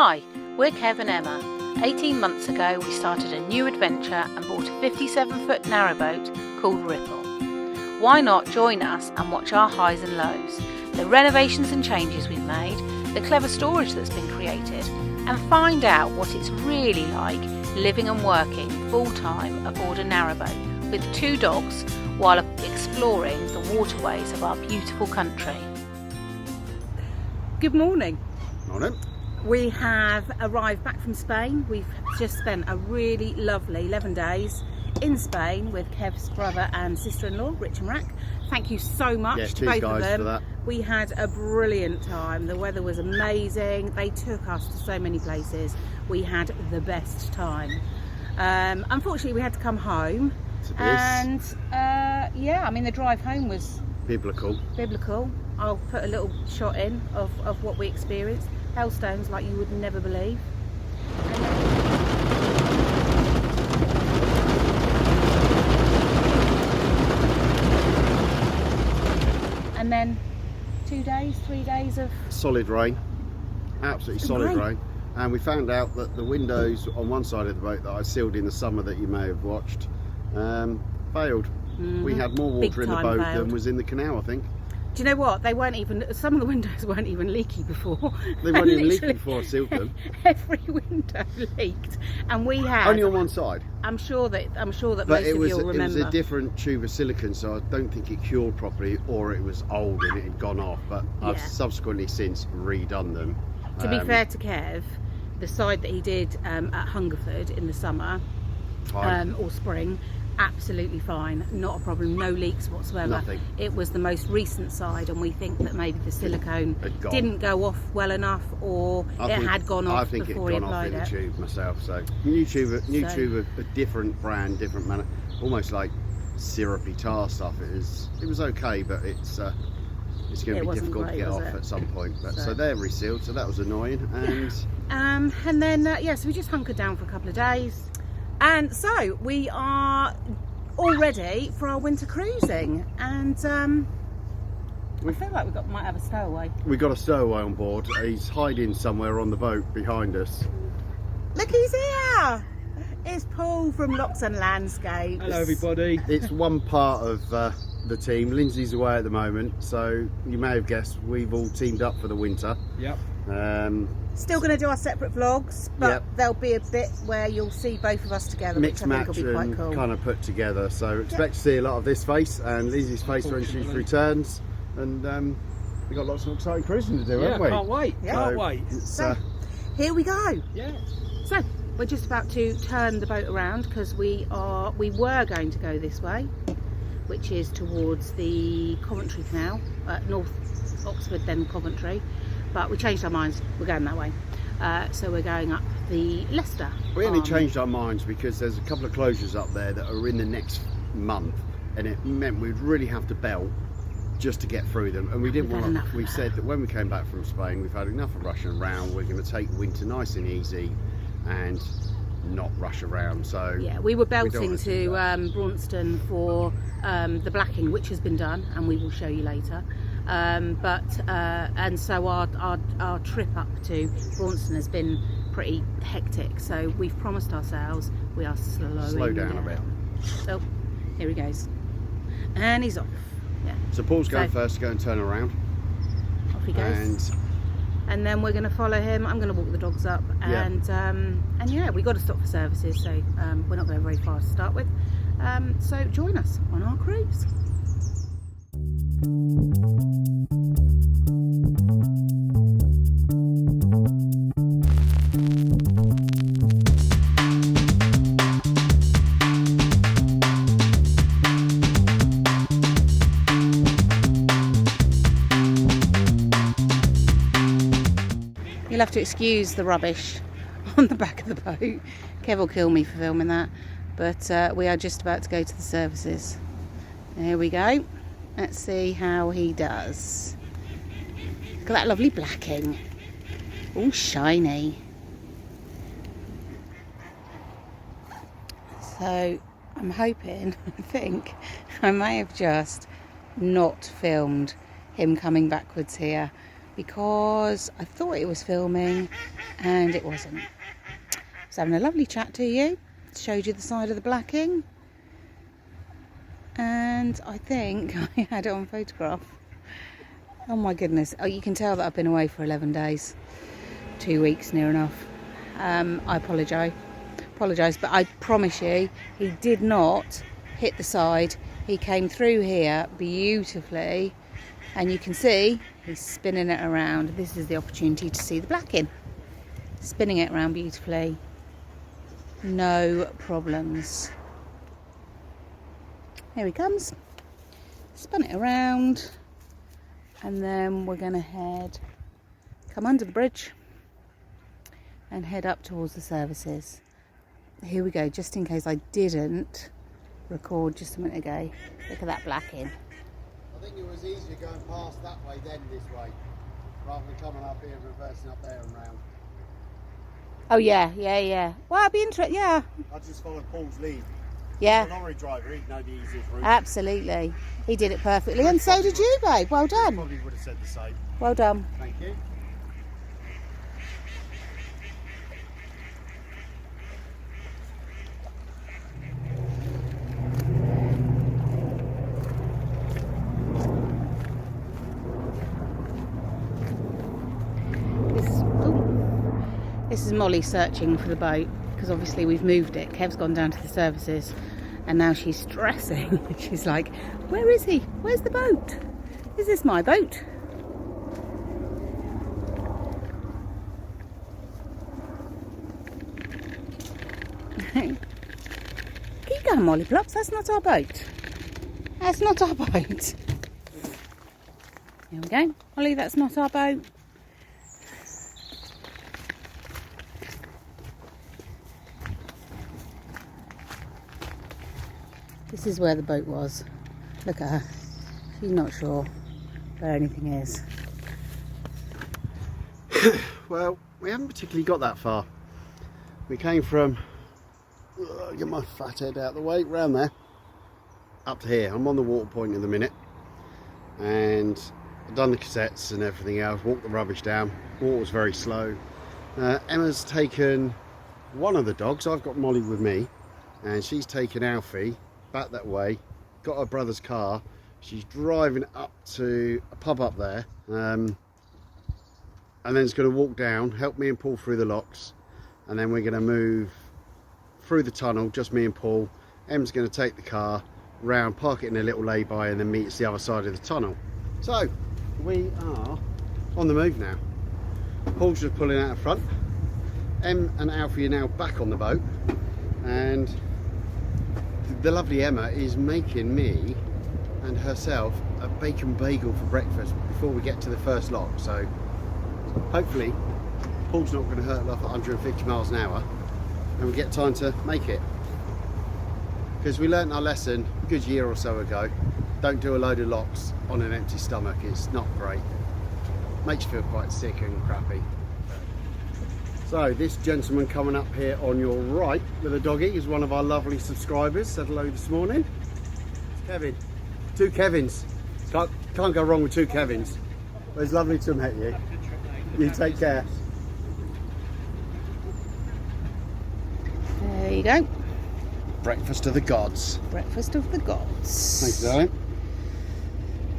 Hi, we're Kev and Emma. 18 months ago we started a new adventure and bought a 57-foot narrowboat called Ripple. Why not join us and watch our highs and lows, the renovations and changes we've made, the clever storage that's been created, and find out what it's really like living and working full-time aboard a narrowboat with 2 dogs while exploring the waterways of our beautiful country. Good morning. Morning. We have arrived back from Spain. We've just spent a really lovely 11 days in Spain with Kev's brother and sister-in-law, Rich and Rack. Thank you so much to both of them. For that. We had a brilliant time. The weather was amazing. They took us to so many places. We had the best time. Unfortunately, we had to come home. And yeah, I mean, the drive home was biblical. I'll put a little shot in of what we experienced. Hailstones like you would never believe. And then 2 days, 3 days of solid rain, absolutely solid rain. And we found out that the windows on one side of the boat that I sealed in the summer that you may have watched failed. We had more water in the boat than was in the canal, I think. Do you know what? They weren't even, some of the windows weren't even leaky before. They weren't even leaky before I sealed them. Every window leaked, and we had only on one side. I'm sure that but most of you will remember. It was a different tube of silicone, so I don't think it cured properly, or it was old and it had gone off. But I've subsequently since redone them. To be fair to Kev, the side that he did at Hungerford in the summer or spring, absolutely fine, not a problem, no leaks whatsoever. Nothing. It was the most recent side, and we think that maybe the silicone didn't go off well enough, or had gone off before he applied it. I think it had gone off in the tube myself. So new tube, a different brand, different manner, almost like syrupy tar stuff. It was okay, but it's going to be difficult to get off at some point. But so they're resealed, so that was annoying. And then so we just hunkered down for a couple of days. And so we are all ready for our winter cruising, and I feel like might have a stowaway. We got a stowaway on board. He's hiding somewhere on the boat behind us. Look, he's here! It's Paul from Locks and Landscapes. Hello everybody. It's one part of the team. Lindsay's away at the moment, so you may have guessed we've all teamed up for the winter. Yep. Still going to do our separate vlogs, but there'll be a bit where you'll see both of us together, mix which I think will be quite cool. Kind of put together. So expect to see a lot of this face and Lindsay's face when she returns, and we've got lots of exciting cruising to do, haven't we? Can't wait. Can't wait. So here we go. Yeah. So we're just about to turn the boat around because we were going to go this way, which is towards the Coventry Canal, North Oxford, then Coventry. But we changed our minds, we're going that way. So we're going up the Leicester. We only changed our minds because there's a couple of closures up there that are in the next month, and it meant we'd really have to belt just to get through them. And we didn't want to, we said that when we came back from Spain, we've had enough of rushing around, we're going to take winter nice and easy and not rush around. So yeah, we were belting to Braunston for the blacking, which has been done, and we will show you later. And so our trip up to Braunston has been pretty hectic, so we've promised ourselves we are slow down a bit. So here he goes, and he's off. So Paul's going first to go and turn around. Off he goes, and then we're going to follow him. I'm going to walk the dogs up, and yeah, we got to stop for services, so we're not going very far to start with. So join us on our cruise. You'll have to excuse the rubbish on the back of the boat. Kev will kill me for filming that, but we are just about to go to the services. There we go. Let's see how he does. Look at that lovely blacking. All shiny. So I'm hoping, I think, I may have just not filmed him coming backwards here, because I thought it was filming and it wasn't. I was having a lovely chat to you, showed you the side of the blacking, and I think I had it on photograph. Oh my goodness, oh, you can tell that I've been away for 11 days, 2 weeks near enough. I apologise, but I promise you he did not hit the side. He came through here beautifully, and you can see he's spinning it around. This is the opportunity to see the blacking. Spinning it around beautifully, no problems. Here he comes, spun it around, and then we're going to come under the bridge and head up towards the services. Here we go, just in case I didn't record just a minute ago. Look at that blacking. I think it was easier going past that way than this way, rather than coming up here and reversing up there and round. Oh yeah. Well, I'd be interested, yeah. I just followed Paul's lead. Yeah. He's a lorry driver, he'd know the easiest route. Absolutely. He did it perfectly, and so did you, babe. Well done. Probably would have said the same. Well done. Thank you. This is Molly searching for the boat, because obviously we've moved it. Kev's gone down to the services, and now she's stressing. She's like, where is he? Where's the boat? Is this my boat? Keep going, Molly Plops. That's not our boat. That's not our boat. Here we go. Molly, that's not our boat. This is where the boat was. Look at her. She's not sure where anything is. Well, we haven't particularly got that far. We came from, get my fat head out of the way, round there, up to here. I'm on the water point in the minute, and I've done the cassettes and everything else, walked the rubbish down. Water was very slow. Emma's taken one of the dogs. I've got Molly with me, and she's taken Alfie back that way, got her brother's car. She's driving up to a pub up there, and then it's going to walk down, help me and Paul through the locks, and then we're going to move through the tunnel, just me and Paul. Em's going to take the car round, park it in a little lay-by, and then meet us the other side of the tunnel. So we are on the move now. Paul's just pulling out the front. Em and Alfie are now back on the boat, and the lovely Emma is making me and herself a bacon bagel for breakfast before we get to the first lock. So hopefully Paul's not going to hurtle off at 150 miles an hour and we get time to make it. Because we learnt our lesson a good year or so ago. Don't do a load of locks on an empty stomach. It's not great. Makes you feel quite sick and crappy. So this gentleman coming up here on your right with a doggy is one of our lovely subscribers. Said hello this morning. It's Kevin. 2 Kevins. Can't go wrong with 2 Kevins. Well, it's lovely to meet you. You take care. There you go. Breakfast of the gods. Breakfast of the gods. Thanks, darling.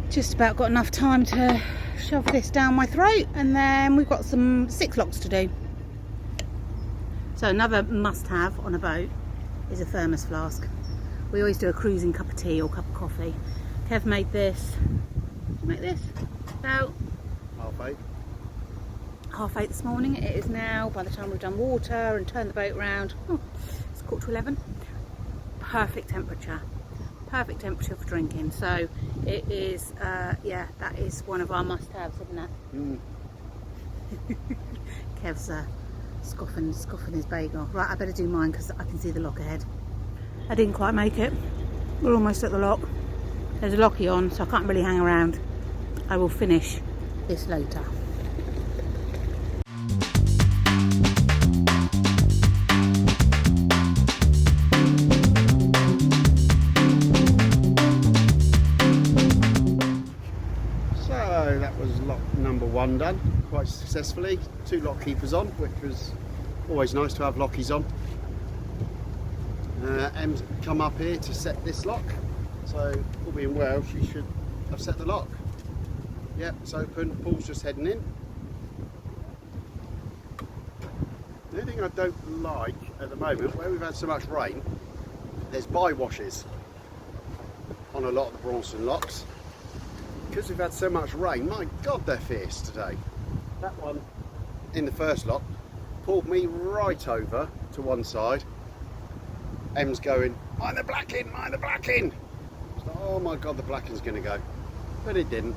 Just about got enough time to shove this down my throat, and then we've got some 6 locks to do. So another must-have on a boat is a thermos flask. We always do a cruising cup of tea or cup of coffee. Kev made this. Make this about 8:30 this morning. It is now, by the time we've done water and turned the boat round, it's 11:15. Perfect temperature for drinking. So it is, yeah, that is one of our must-haves, isn't it? Kev's scoffing his bagel. Right, I better do mine because I can see the lock ahead. I didn't quite make it. We're almost at the lock. There's a locky on, so I can't really hang around. I will finish this later. So that was lock number 1. run done quite successfully. 2 lock keepers on, which was always nice to have lockies on. Em's come up here to set this lock, so all being well she should have set the lock. Yep, it's open. Paul's just heading in. The only thing I don't like at the moment, where we've had so much rain, there's bywashes on a lot of the Bronson locks. Because we've had so much rain, my God, they're fierce today. That one in the first lock pulled me right over to one side. Em's going, mind the blacking, mind the blacking. So, oh my God, the blacking's going to go. But it didn't.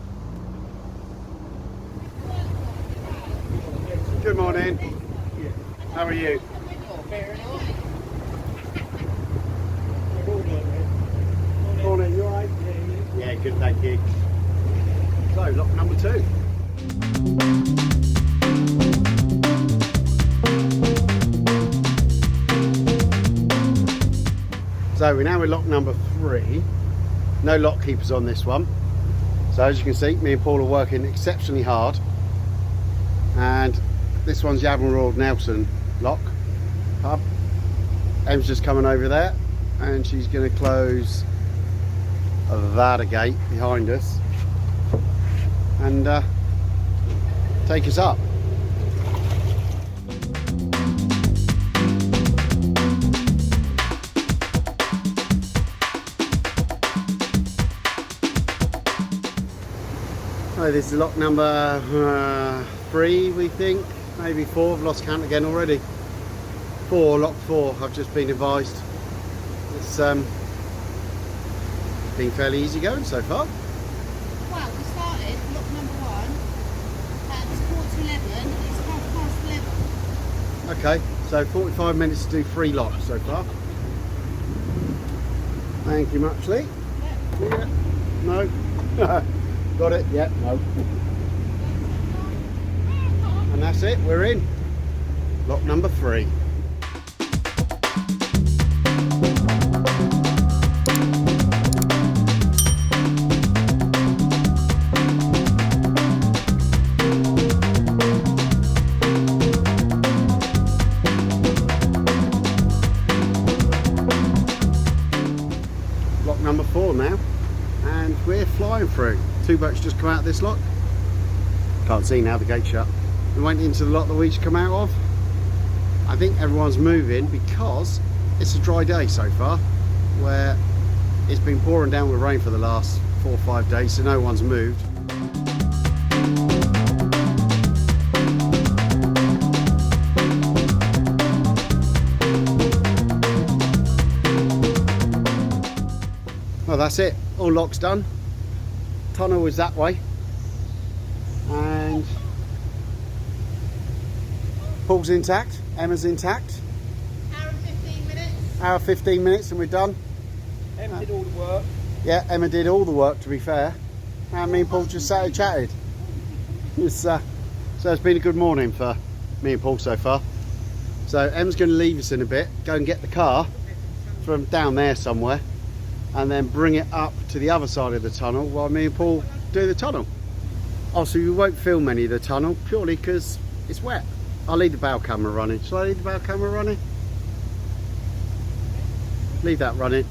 Good morning. How are you? Morning, you alright? Yeah, good, thank you. So, lock number 2. So we're now in lock number 3. No lock keepers on this one. So as you can see, me and Paul are working exceptionally hard. And this one's the Admiral Nelson lock hub. Em's just coming over there and she's going to close that gate behind us and take us up. So this is lock number 3, we think, maybe 4. I've lost count again already. 4, lock 4. I've just been advised. It's been fairly easy going so far. Well, we started lock number 1 at 11. It's 11:30. Okay, so 45 minutes to do 3 locks so far. Thank you much, Lee. Yeah. No. Got it? Yeah, no. And that's it, we're in. Lock number 3. Lock number 4 now, and we're flying through. 2 boats just come out of this lock. Can't see now, the gate's shut. We went into the lock that we just come out of. I think everyone's moving because it's a dry day so far, where it's been pouring down with rain for the last 4 or 5 days, so no one's moved. Well, that's it, all locks done. Tunnel is that way, and Paul's intact, Emma's intact. Hour and 15 minutes. Hour 15 minutes and we're done. Emma did all the work. Yeah, Emma did all the work, to be fair. And me and Paul just sat and chatted. So it's been a good morning for me and Paul so far. So Emma's going to leave us in a bit, go and get the car from down there somewhere, and then bring it up to the other side of the tunnel while me and Paul do the tunnel. Obviously we won't film any of the tunnel purely because it's wet. I'll leave the bow camera running. Shall I leave the bow camera running? Leave that running.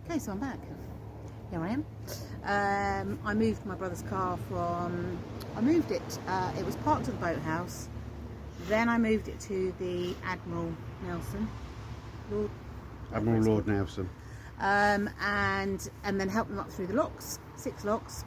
Okay, so I'm back. Here I am. I moved my brother's car from... I moved it. It was parked at the boathouse. Then I moved it to the Admiral Nelson. Admiral Lord Nelson. And then helped them up through the locks. 6 locks.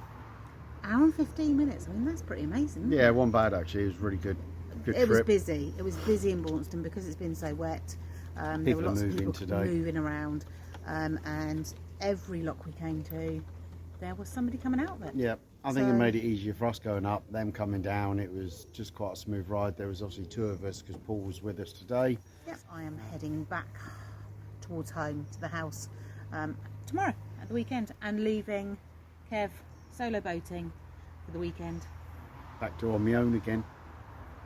Hour and 15 minutes. I mean, that's pretty amazing. Yeah, it wasn't bad actually. It was really good. Good it trip. was busy. It was busy in Baunceston because it's been so wet. There were lots of people today. moving around. And every lock we came to, there was somebody coming out of it. Yeah, I think it made it easier for us going up, them coming down. It was just quite a smooth ride. There was obviously 2 of us because Paul was with us today. Yep, I am heading back towards home to the house tomorrow at the weekend, and leaving Kev solo boating for the weekend. Back to on my own again.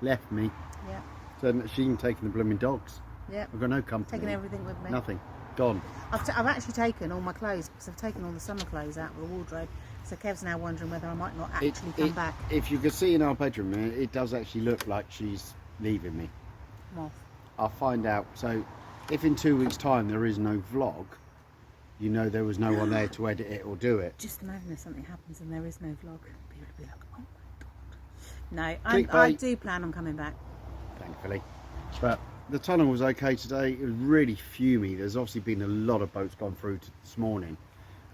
Left me. Yeah. So she even taking the blooming dogs. Yep. I've got no company. Taking everything with me. Nothing. Gone. I've actually taken all my clothes because I've taken all the summer clothes out of the wardrobe. So Kev's now wondering whether I might not actually come back. If you can see in our bedroom, it does actually look like she's leaving me. Come off. I'll find out. So, if in 2 weeks' time there is no vlog, you know there was no one there to edit it or do it. Just imagine if something happens and there is no vlog. People will be like, oh my god. No, I do plan on coming back. Thankfully. But the tunnel was okay today. It was really fumey. There's obviously been a lot of boats gone through this morning.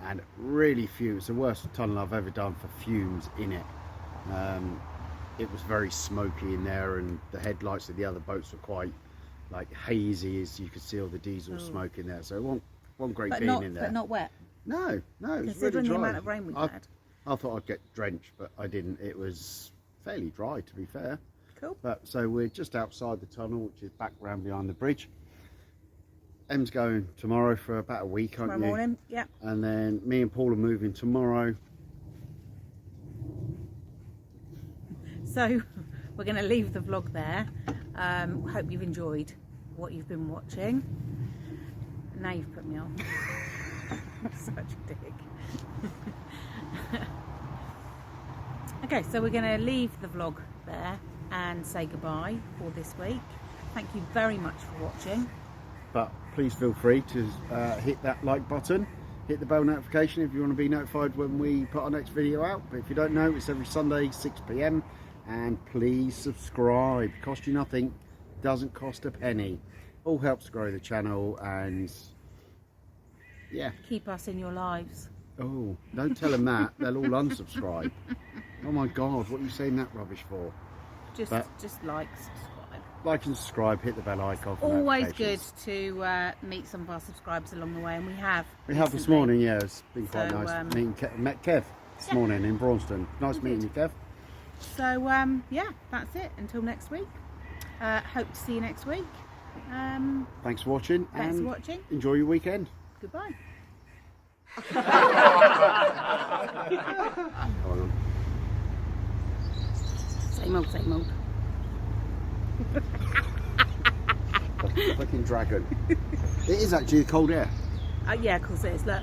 And really fume. It's the worst tunnel I've ever done for fumes in it. It was very smoky in there, and the headlights of the other boats were quite like hazy, as you could see all the diesel smoke in there. So it wasn't great being in there. But not wet. No, it was Considering really dry. the amount of rain we've had. I thought I'd get drenched, but I didn't. It was fairly dry, to be fair. Cool. But so we're just outside the tunnel, which is back round behind the bridge. Em's going tomorrow for about a week, aren't you? Tomorrow morning, yeah. And then me and Paul are moving tomorrow. So we're going to leave the vlog there. Hope you've enjoyed what you've been watching. Now you've put me off. Such a dick. Okay, so we're going to leave the vlog there and say goodbye for this week. Thank you very much for watching. But please feel free to hit that like button, hit the bell notification if you want to be notified when we put our next video out. But if you don't know, it's every Sunday 6 PM, and please subscribe. Cost you nothing, doesn't cost a penny. All helps grow the channel, and yeah. Keep us in your lives. Oh, don't tell them that. They'll all unsubscribe. Oh my God, what are you saying that rubbish for? Just like, subscribe. Like and subscribe, hit the bell icon for Always good notifications. to meet some of our subscribers along the way, and we have. We have this recently. morning, yeah, it's been quite So, nice. Met Kev this morning in Braunston. Nice meeting you, Kev. So, yeah, that's it. Until next week. Hope to see you next week. Thanks for watching. Thanks and for watching. Enjoy your weekend. Goodbye. Hold on. Same old, same old. Fucking dragon. It is actually the cold air. Yeah, of course it is. Look.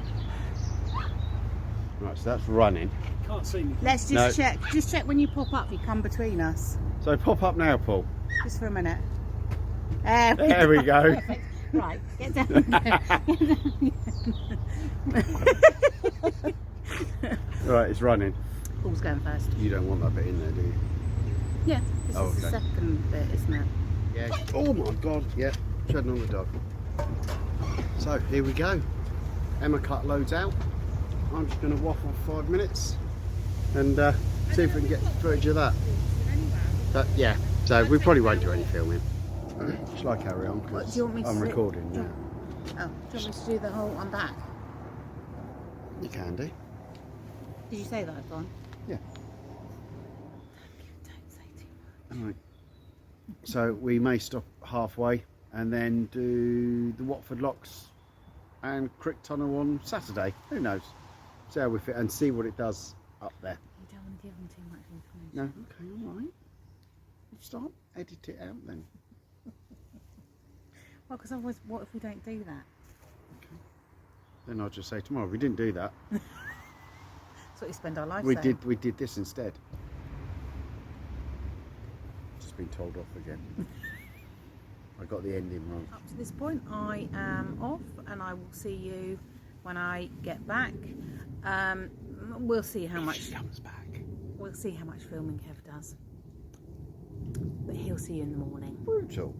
Right, so that's running. Can't see me. Let's just check. Just check when you pop up, you come between us. So pop up now, Paul. Just for a minute. There we go. Perfect. Right, get down. Right, it's running. Paul's going first. You don't want that bit in there, do you? Yeah, this Oh, is the okay. second bit, isn't it? Yeah. Oh my God. Yeah. Treading on the dog. So here we go. Emma cut loads out. I'm just going to waffle for 5 minutes and see if we can get footage of that. But yeah. So we probably won't do any filming. Shall I carry on? 'Cause What, do you want me to I'm sit- recording do you- now. Oh, do you want me to do the whole on back? You can do. Did you say that, Yvonne? Yeah. Don't say too much. All right. So we may stop halfway and then do the Watford Locks and Crick Tunnel on Saturday. Who knows? See how we fit and see what it does up there. You don't want to give them too much information. No, okay, all right. Start, edit it out then. Well, because otherwise, what if we don't do that? Then I'll just say tomorrow we didn't do that. That's what we spend our life We saying. did this instead. Just been told off again. I got the ending wrong. Up to this point, I am off, and I will see you when I get back. We'll see how much. She comes back. We'll see how much filming Kev does. But he'll see you in the morning. Brutal.